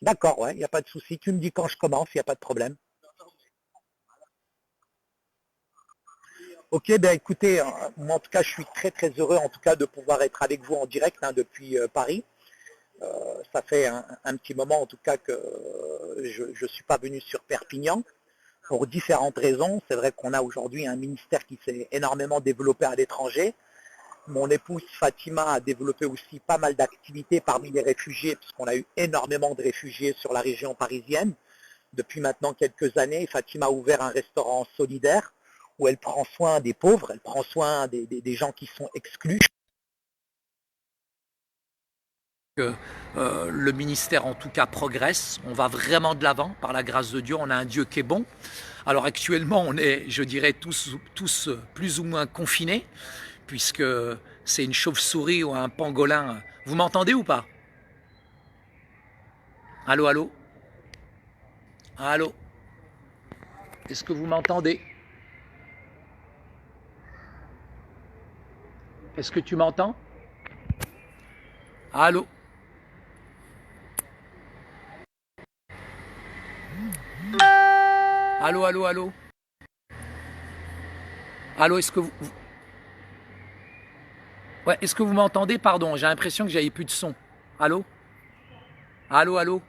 D'accord, ouais, il n'y a pas de souci. Tu me dis quand je commence, il n'y a pas de problème. Ok, ben écoutez, moi en tout cas, je suis très très heureux en tout cas de pouvoir être avec vous en direct hein, depuis Paris. Ça fait un petit moment en tout cas que je ne suis pas venu sur Perpignan pour différentes raisons. C'est vrai qu'on a aujourd'hui un ministère qui s'est énormément développé à l'étranger. Mon épouse Fatima a développé aussi pas mal d'activités parmi les réfugiés, puisqu'on a eu énormément de réfugiés sur la région parisienne. Depuis maintenant quelques années, Fatima a ouvert un restaurant solidaire où elle prend soin des pauvres, elle prend soin des gens qui sont exclus. Que le ministère en tout cas progresse, on va vraiment de l'avant par la grâce de Dieu, on a un Dieu qui est bon. Alors actuellement on est, je dirais, tous plus ou moins confinés, puisque c'est une chauve-souris ou un pangolin. Vous m'entendez ou pas? Allô, allô? Allô? Est-ce que vous m'entendez? Est-ce que tu m'entends? Allô? Allô, allô, allô? Allô, ouais, est-ce que vous m'entendez? Pardon, j'ai l'impression que j'avais plus de son. Allô? Allô, allô?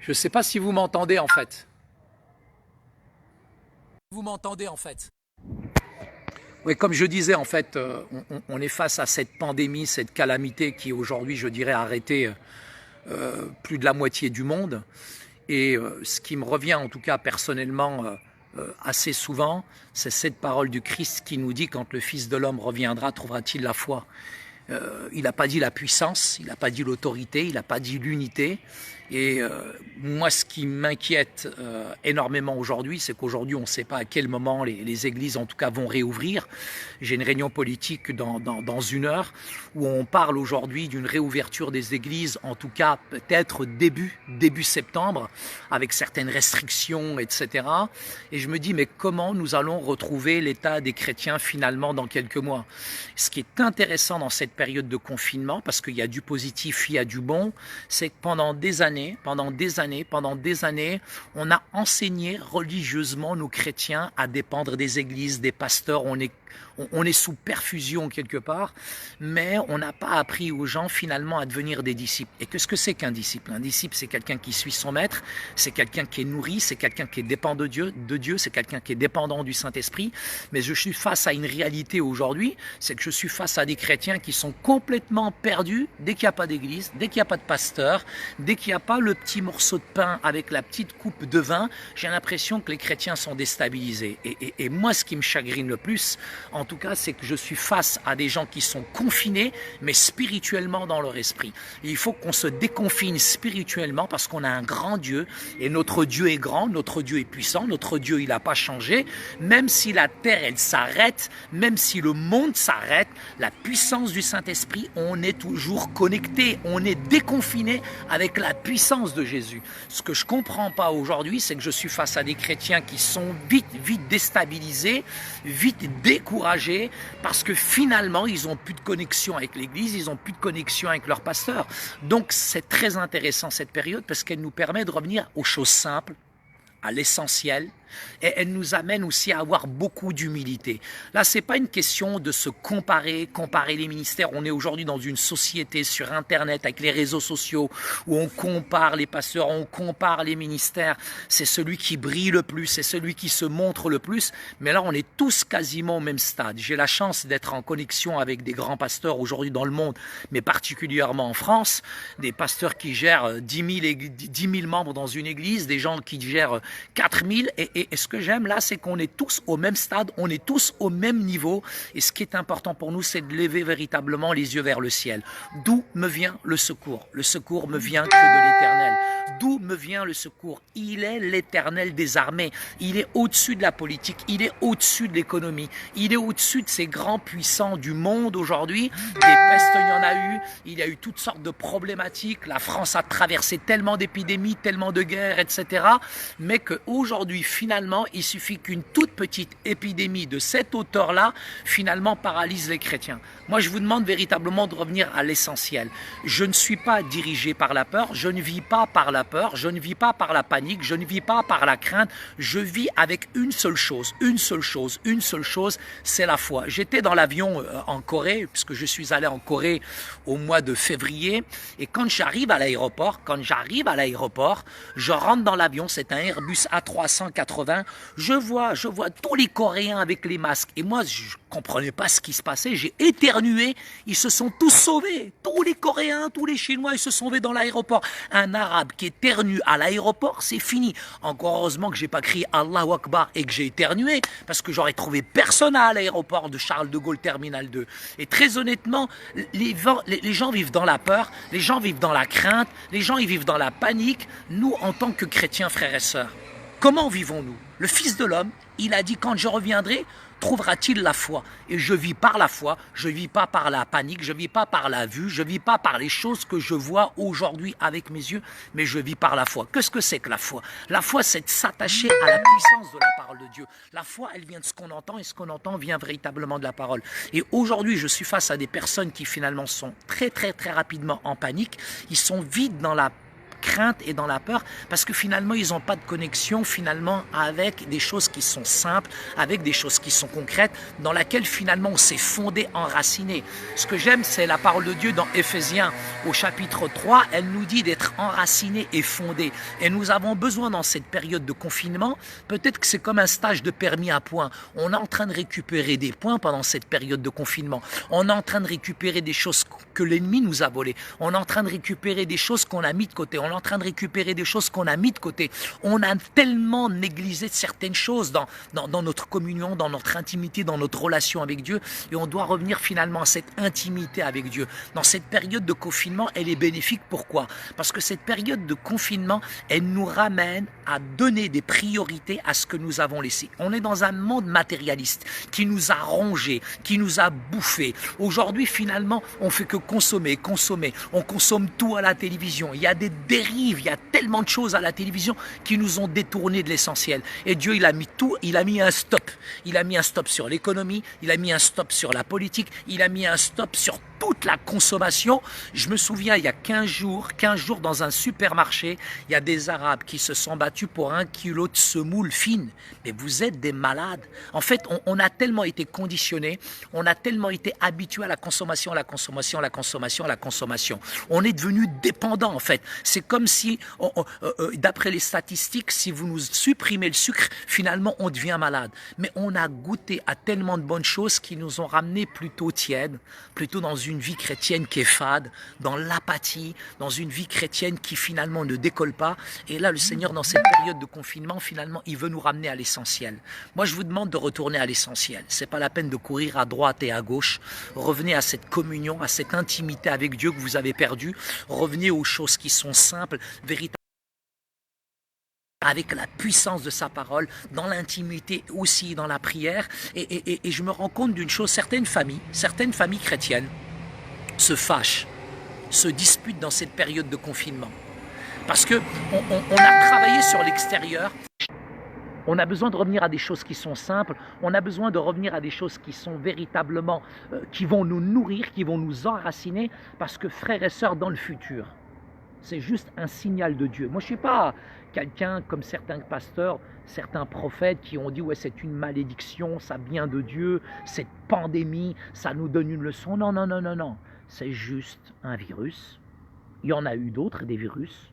Je ne sais pas si vous m'entendez en fait. Vous m'entendez en fait. Oui, comme je disais, en fait, on est face à cette pandémie, cette calamité qui aujourd'hui, je dirais, a arrêté plus de la moitié du monde. Et ce qui me revient, en tout cas personnellement, assez souvent, c'est cette parole du Christ qui nous dit, quand le Fils de l'homme reviendra, trouvera-t-il la foi? Il n'a pas dit la puissance, il n'a pas dit l'autorité, il n'a pas dit l'unité. Et moi, ce qui m'inquiète énormément aujourd'hui, c'est qu'aujourd'hui, on ne sait pas à quel moment les églises, en tout cas, vont réouvrir. J'ai une réunion politique dans une heure où on parle aujourd'hui d'une réouverture des églises, en tout cas, peut-être début septembre, avec certaines restrictions, etc. Et je me dis, mais comment nous allons retrouver l'état des chrétiens finalement dans quelques mois? Ce qui est intéressant dans cette période de confinement, parce qu'il y a du positif, il y a du bon, c'est que pendant des années, on a enseigné religieusement nos chrétiens à dépendre des églises, des pasteurs. On est sous perfusion quelque part, mais on n'a pas appris aux gens finalement à devenir des disciples. Et qu'est-ce que c'est qu'un disciple? Un disciple, c'est quelqu'un qui suit son maître, c'est quelqu'un qui est nourri, c'est quelqu'un qui dépend de Dieu, c'est quelqu'un qui est dépendant du Saint-Esprit. Mais je suis face à une réalité aujourd'hui, c'est que je suis face à des chrétiens qui sont complètement perdus dès qu'il n'y a pas d'église, dès qu'il n'y a pas de pasteur, dès qu'il n'y a pas le petit morceau de pain avec la petite coupe de vin. J'ai l'impression que les chrétiens sont déstabilisés. Et moi, ce qui me chagrine le plus, en tout cas, c'est que je suis face à des gens qui sont confinés, mais spirituellement dans leur esprit. Et il faut qu'on se déconfine spirituellement parce qu'on a un grand Dieu et notre Dieu est grand, notre Dieu est puissant, notre Dieu, il n'a pas changé. Même si la terre, elle s'arrête, même si le monde s'arrête, la puissance du Saint-Esprit, on est toujours connecté, on est déconfiné avec la puissance de Jésus. Ce que je comprends pas aujourd'hui, c'est que je suis face à des chrétiens qui sont vite déstabilisés, vite découragés, parce que finalement, ils n'ont plus de connexion avec l'Église, ils n'ont plus de connexion avec leur pasteur. Donc, c'est très intéressant cette période parce qu'elle nous permet de revenir aux choses simples, à l'essentiel, et elle nous amène aussi à avoir beaucoup d'humilité. Là, c'est pas une question de se comparer les ministères. On est aujourd'hui dans une société sur Internet avec les réseaux sociaux où on compare les pasteurs, on compare les ministères. C'est celui qui brille le plus, c'est celui qui se montre le plus. Mais là, on est tous quasiment au même stade. J'ai la chance d'être en connexion avec des grands pasteurs aujourd'hui dans le monde, mais particulièrement en France, des pasteurs qui gèrent 10 000 membres dans une église, des gens qui gèrent 4 000 et ce que j'aime là, c'est qu'on est tous au même stade, on est tous au même niveau. Et ce qui est important pour nous, c'est de lever véritablement les yeux vers le ciel. D'où me vient le secours? Le secours me vient que de l'Éternel. D'où me vient le secours. Il est l'Éternel des armées. Il est au-dessus de la politique. Il est au-dessus de l'économie. Il est au-dessus de ces grands puissants du monde aujourd'hui. Des pestes, il y en a eu. Il y a eu toutes sortes de problématiques. La France a traversé tellement d'épidémies, tellement de guerres, etc. Mais qu'aujourd'hui, finalement, il suffit qu'une toute petite épidémie de cette hauteur-là, finalement, paralyse les chrétiens. Moi, je vous demande véritablement de revenir à l'essentiel. Je ne suis pas dirigé par la peur, je ne vis pas par la peur, je ne vis pas par la panique, je ne vis pas par la crainte, je vis avec une seule chose, c'est la foi. J'étais dans l'avion en Corée, puisque je suis allé en Corée au mois de février, et quand j'arrive à l'aéroport, je rentre dans l'avion, c'est un Airbus A380, je vois tous les Coréens avec les masques, et moi, je comprenais pas ce qui se passait, j'ai éternué, ils se sont tous sauvés, tous les Coréens, tous les Chinois, ils se sont sauvés dans l'aéroport. Un Arabe qui éternue à l'aéroport, c'est fini. Encore heureusement que j'ai pas crié Allahu Akbar et que j'ai éternué, parce que j'aurais trouvé personne à l'aéroport de Charles de Gaulle Terminal 2. Et très honnêtement, les gens vivent dans la peur, les gens vivent dans la crainte, les gens ils vivent dans la panique. Nous, en tant que chrétiens, frères et sœurs, comment vivons-nous? Le Fils de l'homme, il a dit, quand je reviendrai, trouvera-t-il la foi? Et je vis par la foi, je vis pas par la panique, je vis pas par la vue, je vis pas par les choses que je vois aujourd'hui avec mes yeux, mais je vis par la foi. Qu'est-ce que c'est que la foi? La foi, c'est de s'attacher à la puissance de la parole de Dieu. La foi, elle vient de ce qu'on entend, et ce qu'on entend vient véritablement de la parole. Et aujourd'hui, je suis face à des personnes qui finalement sont très rapidement en panique, ils sont vides dans la crainte et dans la peur, parce que finalement ils n'ont pas de connexion finalement avec des choses qui sont simples, avec des choses qui sont concrètes, dans laquelle finalement on s'est fondé, enraciné. Ce que j'aime, c'est la parole de Dieu dans Éphésiens au chapitre 3, elle nous dit d'être enraciné et fondé. Et nous avons besoin dans cette période de confinement, peut-être que c'est comme un stage de permis à points, on est en train de récupérer des points pendant cette période de confinement, on est en train de récupérer des choses que l'ennemi nous a volées, on est en train de récupérer des choses qu'on a mis de côté, on est en train de récupérer des choses qu'on a mis de côté. On a tellement négligé certaines choses dans notre communion, dans notre intimité, dans notre relation avec Dieu, et on doit revenir finalement à cette intimité avec Dieu. Dans cette période de confinement, elle est bénéfique. Pourquoi? Parce que cette période de confinement, elle nous ramène à donner des priorités à ce que nous avons laissé. On est dans un monde matérialiste qui nous a rongés, qui nous a bouffés. Aujourd'hui, finalement, on fait que consommer. On consomme tout à la télévision. Il y a des dérives, il y a tellement de choses à la télévision qui nous ont détournés de l'essentiel. Et Dieu, il a mis tout, il a mis un stop. Il a mis un stop sur l'économie, il a mis un stop sur la politique, il a mis un stop sur toute la consommation. Je me souviens, il y a 15 jours dans un supermarché, il y a des Arabes qui se sont battus pour 1 kilo de semoule fine. Mais vous êtes des malades. En fait, on a tellement été conditionnés, on a tellement été habitués à la consommation. On est devenu dépendant, en fait. C'est comme si, d'après les statistiques, si vous nous supprimez le sucre, finalement, on devient malade. Mais on a goûté à tellement de bonnes choses qui nous ont ramenés plutôt tièdes, plutôt dans une vie chrétienne qui est fade, dans l'apathie, dans une vie chrétienne qui finalement ne décolle pas. Et là, le Seigneur, dans cette période de confinement, finalement, il veut nous ramener à l'essentiel. Moi, je vous demande de retourner à l'essentiel. C'est pas la peine de courir à droite et à gauche. Revenez à cette communion, à cette intimité avec Dieu que vous avez perdue. Revenez aux choses qui sont simples, véritables, avec la puissance de sa parole, dans l'intimité aussi, dans la prière. Et je me rends compte d'une chose, certaines familles chrétiennes se fâchent, se disputent dans cette période de confinement. Parce qu'on a travaillé sur l'extérieur, on a besoin de revenir à des choses qui sont simples, on a besoin de revenir à des choses qui sont véritablement, qui vont nous nourrir, qui vont nous enraciner, parce que frères et sœurs, dans le futur, c'est juste un signal de Dieu. Moi, je ne suis pas quelqu'un comme certains pasteurs, certains prophètes qui ont dit « ouais, c'est une malédiction, ça vient de Dieu, cette pandémie, ça nous donne une leçon ». Non. C'est juste un virus. Il y en a eu d'autres, des virus.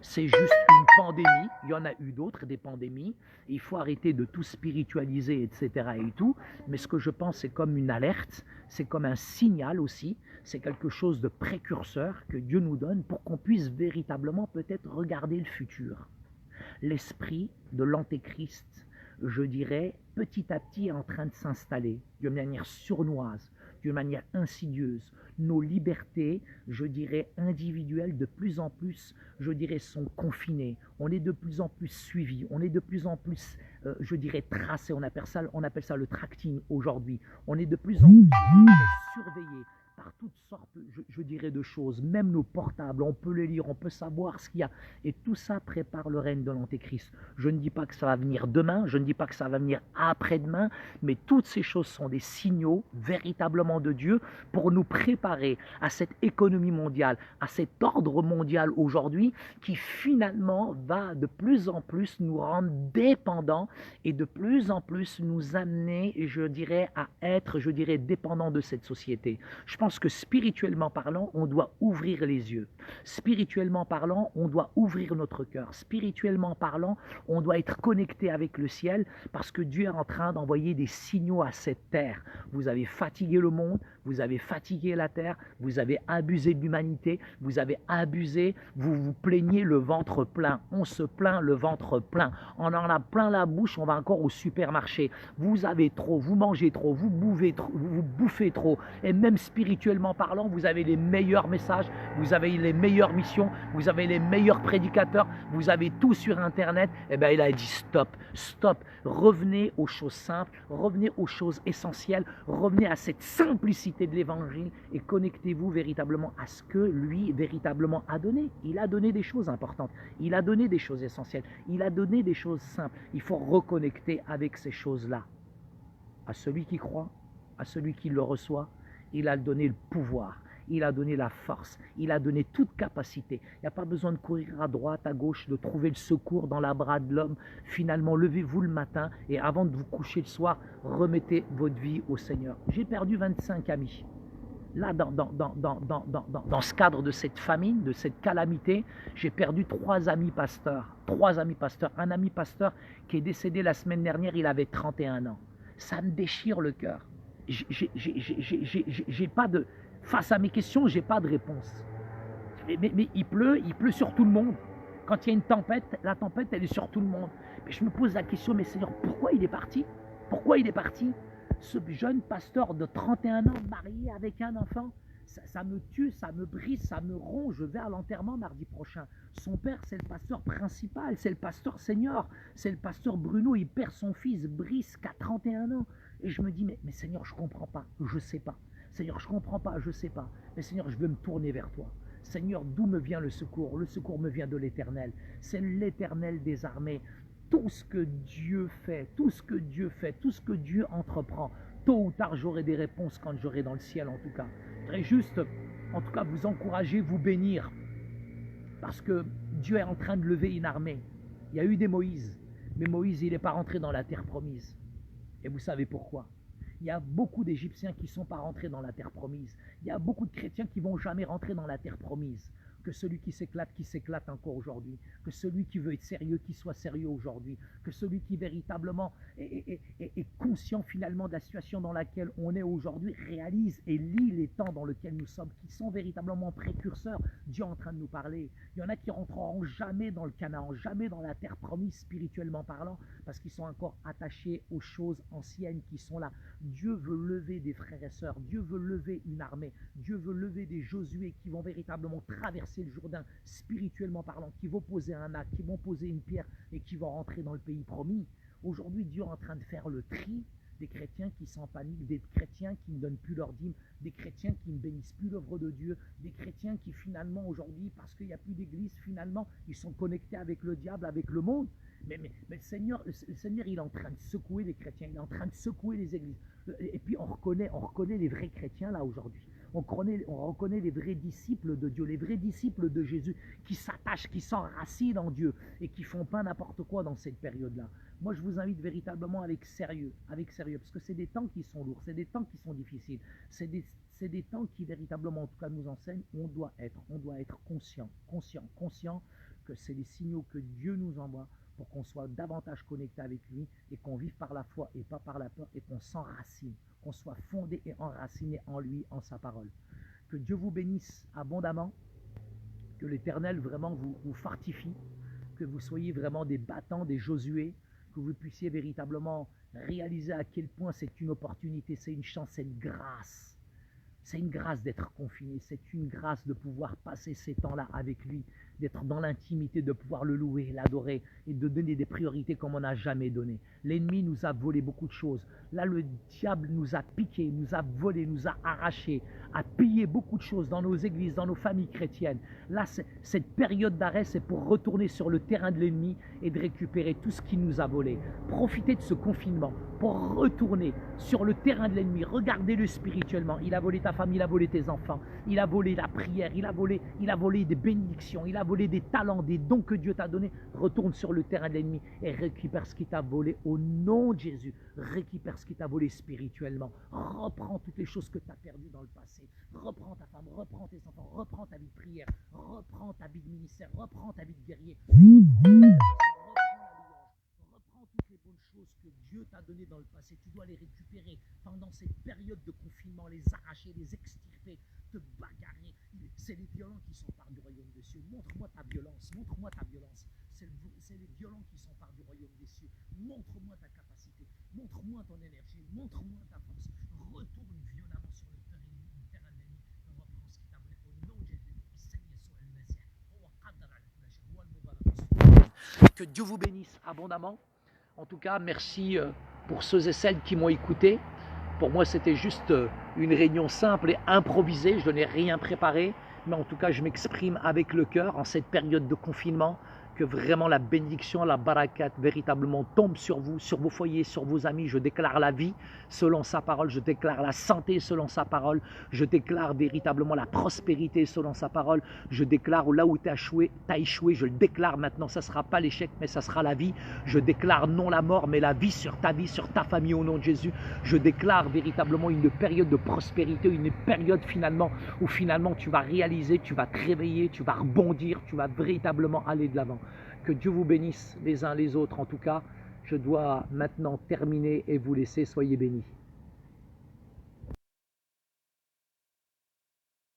C'est juste une pandémie. Il y en a eu d'autres, des pandémies. Il faut arrêter de tout spiritualiser, etc. et tout. Mais ce que je pense, c'est comme une alerte, c'est comme un signal aussi. C'est quelque chose de précurseur que Dieu nous donne pour qu'on puisse véritablement peut-être regarder le futur. L'esprit de l'antéchrist, je dirais, petit à petit est en train de s'installer de manière sournoise. d'une manière insidieuse. Nos libertés, je dirais, individuelles, de plus en plus, je dirais, sont confinées. On est de plus en plus suivi, on est de plus en plus, je dirais, tracé. On appelle ça le tracking aujourd'hui. On est de plus en plus surveillé par toutes sortes, je dirais, de choses. Même nos portables, on peut les lire, on peut savoir ce qu'il y a. Et tout ça prépare le règne de l'Antéchrist. Je ne dis pas que ça va venir demain, je ne dis pas que ça va venir après-demain, mais toutes ces choses sont des signaux véritablement de Dieu pour nous préparer à cette économie mondiale, à cet ordre mondial aujourd'hui qui finalement va de plus en plus nous rendre dépendants et de plus en plus nous amener, je dirais, à être, je dirais, dépendants de cette société. Je pense que spirituellement parlant, on doit ouvrir les yeux. Spirituellement parlant, on doit ouvrir notre cœur. Spirituellement parlant, on doit être connecté avec le ciel parce que Dieu est en train d'envoyer des signaux à cette terre. Vous avez fatigué le monde, vous avez fatigué la terre, vous avez abusé de l'humanité, vous avez abusé, vous vous plaignez le ventre plein. On se plaint le ventre plein. On en a plein la bouche, on va encore au supermarché. Vous avez trop, vous mangez trop, vous bouffez trop. Et même spirituellement parlant, vous avez les meilleurs messages, vous avez les meilleures missions, vous avez les meilleurs prédicateurs, vous avez tout sur Internet. Eh bien, il a dit stop, stop. Revenez aux choses simples, revenez aux choses essentielles, revenez à cette simplicité de l'évangile et connectez-vous véritablement à ce que lui véritablement a donné. Il a donné des choses importantes, il a donné des choses essentielles, il a donné des choses simples. Il faut reconnecter avec ces choses-là. À celui qui croit, à celui qui le reçoit, il a donné le pouvoir. Il a donné la force, il a donné toute capacité. Il n'y a pas besoin de courir à droite, à gauche, de trouver le secours dans la bras de l'homme. Finalement, levez-vous le matin et avant de vous coucher le soir, remettez votre vie au Seigneur. J'ai perdu 25 amis. Là, dans ce cadre de cette famine, de cette calamité, j'ai perdu 3 amis pasteurs. 3 amis pasteurs. Un ami pasteur qui est décédé la semaine dernière, il avait 31 ans. Ça me déchire le cœur. J'ai pas de... Face à mes questions, j'ai pas de réponse. Mais il pleut sur tout le monde. Quand il y a une tempête, la tempête, elle est sur tout le monde. Mais je me pose la question, mais Seigneur, pourquoi il est parti? Pourquoi il est parti? Ce jeune pasteur de 31 ans, marié avec un enfant, ça me tue, ça me brise, ça me ronge. Je vais à l'enterrement mardi prochain. Son père, c'est le pasteur principal, c'est le pasteur senior, c'est le pasteur Bruno. Il perd son fils, Brice, qui a 31 ans. Et je me dis, mais Seigneur, je ne comprends pas, je ne sais pas. Seigneur, je ne comprends pas, je ne sais pas. Mais Seigneur, je veux me tourner vers toi. Seigneur, d'où me vient le secours? Le secours me vient de l'Éternel. C'est l'Éternel des armées. Tout ce que Dieu fait, tout ce que Dieu fait, tout ce que Dieu entreprend, tôt ou tard, j'aurai des réponses quand j'aurai dans le ciel, en tout cas. Je voudrais juste, en tout cas, vous encourager, vous bénir. Parce que Dieu est en train de lever une armée. Il y a eu des Moïse, mais Moïse, il n'est pas rentré dans la terre promise. Et vous savez pourquoi? Il y a beaucoup d'Égyptiens qui ne sont pas rentrés dans la terre promise. Il y a beaucoup de chrétiens qui ne vont jamais rentrer dans la terre promise. Que celui qui s'éclate encore aujourd'hui. Que celui qui veut être sérieux, qui soit sérieux aujourd'hui. Que celui qui véritablement est conscient finalement de la situation dans laquelle on est aujourd'hui, réalise et lit les temps dans lesquels nous sommes, qui sont véritablement précurseurs. Dieu est en train de nous parler. Il y en a qui rentreront jamais dans le Canaan, jamais dans la terre promise spirituellement parlant, parce qu'ils sont encore attachés aux choses anciennes qui sont là. Dieu veut lever des frères et sœurs, Dieu veut lever une armée, Dieu veut lever des Josué qui vont véritablement traverser le Jourdain spirituellement parlant, qui vont poser un acte, qui vont poser une pierre et qui vont rentrer dans le pays promis. Aujourd'hui, Dieu est en train de faire le tri des chrétiens qui sont en panique, des chrétiens qui ne donnent plus leur dîme, des chrétiens qui ne bénissent plus l'œuvre de Dieu, des chrétiens qui finalement aujourd'hui, parce qu'il n'y a plus d'église, finalement, ils sont connectés avec le diable, avec le monde. Mais le Seigneur, il est en train de secouer les chrétiens, il est en train de secouer les églises. Et puis on reconnaît les vrais chrétiens là aujourd'hui. On reconnaît les vrais disciples de Dieu, les vrais disciples de Jésus qui s'attachent, qui s'enracinent en Dieu et qui font pas n'importe quoi dans cette période-là. Moi, je vous invite véritablement avec sérieux, parce que c'est des temps qui sont lourds, c'est des temps qui sont difficiles, c'est des temps qui véritablement, en tout cas, nous enseignent où on doit être conscient que c'est les signaux que Dieu nous envoie pour qu'on soit davantage connecté avec lui et qu'on vive par la foi et pas par la peur et qu'on s'enracine, qu'on soit fondé et enraciné en lui, en sa parole. Que Dieu vous bénisse abondamment, que l'Éternel vraiment vous fortifie, que vous soyez vraiment des battants, des Josué, que vous puissiez véritablement réaliser à quel point c'est une opportunité, c'est une chance, c'est une grâce C'est une grâce d'être confiné, c'est une grâce de pouvoir passer ces temps-là avec lui, d'être dans l'intimité, de pouvoir le louer, l'adorer et de donner des priorités comme on n'a jamais donné. L'ennemi nous a volé beaucoup de choses. Là, le diable nous a piqué, nous a volé, nous a arraché, a pillé beaucoup de choses dans nos églises, dans nos familles chrétiennes. Là, cette période d'arrêt, c'est pour retourner sur le terrain de l'ennemi et de récupérer tout ce qui nous a volé. Profitez de ce confinement pour retourner sur le terrain de l'ennemi. Regardez-le spirituellement. Il a volé ta femme, il a volé tes enfants, il a volé la prière, il a volé des bénédictions, il a volé des talents, des dons que Dieu t'a donnés. Retourne sur le terrain de l'ennemi et récupère ce qui t'a volé au nom de Jésus. Récupère ce qui t'a volé spirituellement. Reprends toutes les choses que tu as perdues dans le passé. Reprends ta femme, reprends tes enfants, reprends ta vie de prière, reprends ta vie de ministère, reprends ta vie de guerrier. Reprends toutes les bonnes choses que Dieu t'a données dans le passé. Tu dois les récupérer pendant cette période de confinement, les arracher, les extirper, te bagarrer. C'est les violents qui s'emparent du royaume des cieux. Montre-moi ta violence, montre-moi ta violence. C'est les violents qui s'emparent du royaume des cieux. Montre-moi ta capacité, montre-moi ton énergie, montre-moi ta force. Retourne violemment sur le terrain de l'ennemi et reprends ce qui t'a volé au nom de Jésus. Que Dieu vous bénisse abondamment. En tout cas, merci pour ceux et celles qui m'ont écouté. Pour moi, c'était juste une réunion simple et improvisée. Je n'ai rien préparé. Mais en tout cas, je m'exprime avec le cœur en cette période de confinement. Que vraiment la bénédiction, la barakat véritablement tombe sur vous, sur vos foyers, sur vos amis. Je déclare la vie selon sa parole. Je déclare la santé selon sa parole. Je déclare véritablement la prospérité selon sa parole. Je déclare là où tu as échoué, je le déclare maintenant. Ça ne sera pas l'échec, mais ça sera la vie. Je déclare non la mort, mais la vie, sur ta famille au nom de Jésus. Je déclare véritablement une période de prospérité, une période finalement où finalement tu vas réaliser, tu vas te réveiller, tu vas rebondir, tu vas véritablement aller de l'avant. Que Dieu vous bénisse les uns les autres. En tout cas, je dois maintenant terminer et vous laisser. Soyez bénis.